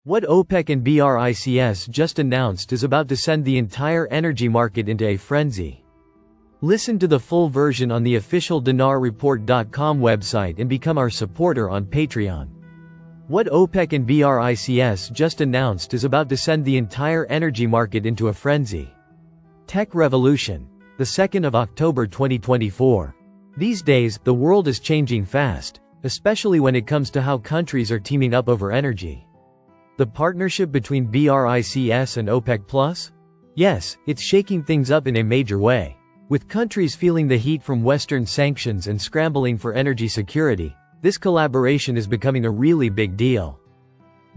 What OPEC and BRICS just announced is about to send the entire energy market into a frenzy. Listen to the full version on the official dinarreport.com website and become our supporter on Patreon. What OPEC and BRICS just announced is about to send the entire energy market into a frenzy. Tech Revolution. The 2nd of October 2024. These days, the world is changing fast, especially when it comes to how countries are teaming up over energy. The partnership between BRICS and OPEC+? Yes, it's shaking things up in a major way. With countries feeling the heat from Western sanctions and scrambling for energy security, this collaboration is becoming a really big deal.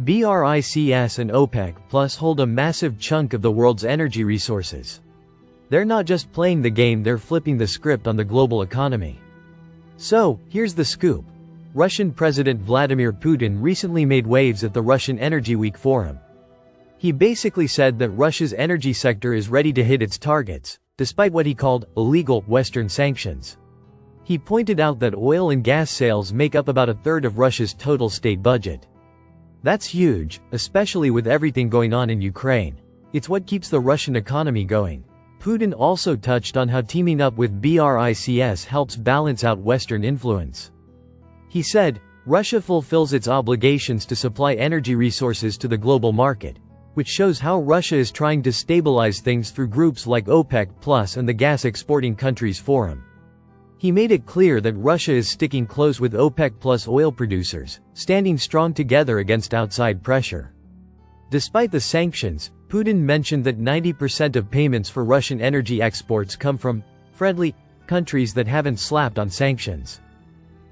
BRICS and OPEC+ hold a massive chunk of the world's energy resources. They're not just playing the game, they're flipping the script on the global economy. So, here's the scoop. Russian President Vladimir Putin recently made waves at the Russian Energy Week Forum. He basically said that Russia's energy sector is ready to hit its targets, despite what he called illegal Western sanctions. He pointed out that oil and gas sales make up about a third of Russia's total state budget. That's huge, especially with everything going on in Ukraine. It's what keeps the Russian economy going. Putin also touched on how teaming up with BRICS helps balance out Western influence. He said, Russia fulfills its obligations to supply energy resources to the global market, which shows how Russia is trying to stabilize things through groups like OPEC+ and the Gas Exporting Countries Forum. He made it clear that Russia is sticking close with OPEC+ oil producers, standing strong together against outside pressure. Despite the sanctions, Putin mentioned that 90% of payments for Russian energy exports come from friendly countries that haven't slapped on sanctions.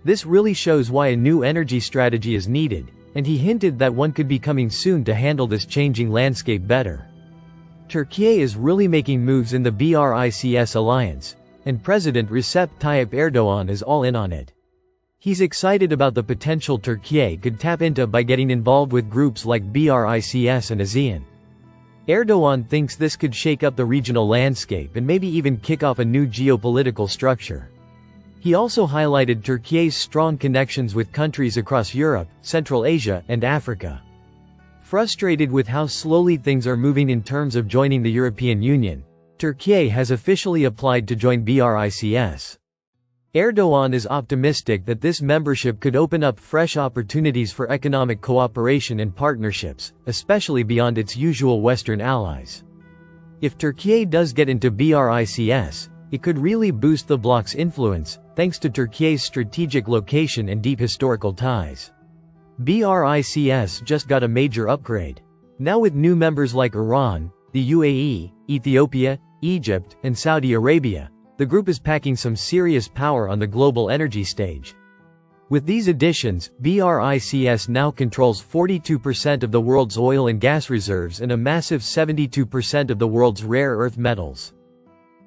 This really shows why a new energy strategy is needed, and he hinted that one could be coming soon to handle this changing landscape better. Turkey is really making moves in the BRICS alliance, and President Recep Tayyip Erdogan is all in on it. He's excited about the potential Turkey could tap into by getting involved with groups like BRICS and ASEAN. Erdogan thinks this could shake up the regional landscape and maybe even kick off a new geopolitical structure. He also highlighted Turkey's strong connections with countries across Europe, Central Asia, and Africa. Frustrated with how slowly things are moving in terms of joining the European Union, Turkey has officially applied to join BRICS. Erdogan is optimistic that this membership could open up fresh opportunities for economic cooperation and partnerships, especially beyond its usual Western allies. If Turkey does get into BRICS, it could really boost the bloc's influence, thanks to Turkey's strategic location and deep historical ties. BRICS just got a major upgrade. Now with new members like Iran, the UAE, Ethiopia, Egypt, and Saudi Arabia, the group is packing some serious power on the global energy stage. With these additions, BRICS now controls 42% of the world's oil and gas reserves and a massive 72% of the world's rare earth metals.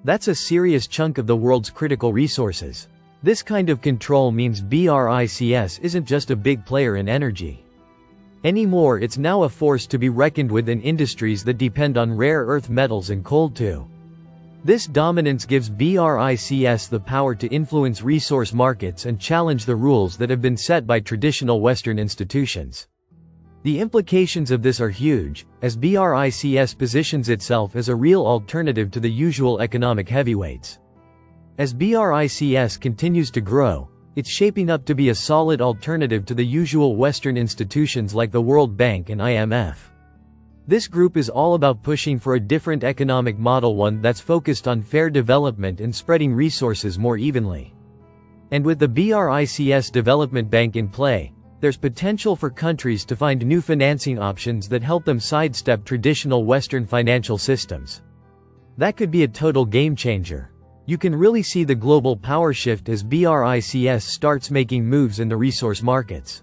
That's a serious chunk of the world's critical resources. This kind of control means BRICS isn't just a big player in energy anymore, it's now a force to be reckoned with in industries that depend on rare earth metals and coal too. This dominance gives BRICS the power to influence resource markets and challenge the rules that have been set by traditional Western institutions. The implications of this are huge, as BRICS positions itself as a real alternative to the usual economic heavyweights. As BRICS continues to grow, it's shaping up to be a solid alternative to the usual Western institutions like the World Bank and IMF. This group is all about pushing for a different economic model, one that's focused on fair development and spreading resources more evenly. And with the BRICS Development Bank in play, there's potential for countries to find new financing options that help them sidestep traditional Western financial systems. That could be a total game changer. You can really see the global power shift as BRICS starts making moves in the resource markets.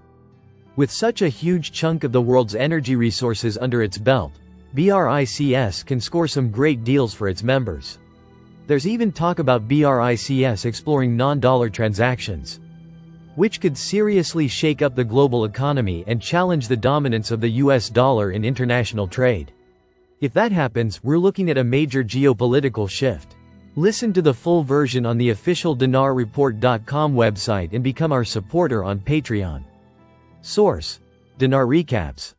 With such a huge chunk of the world's energy resources under its belt, BRICS can score some great deals for its members. There's even talk about BRICS exploring non-dollar transactions, which could seriously shake up the global economy and challenge the dominance of the US dollar in international trade. If that happens, we're looking at a major geopolitical shift. Listen to the full version on the official dinarreport.com website and become our supporter on Patreon. Source: Dinar Recaps.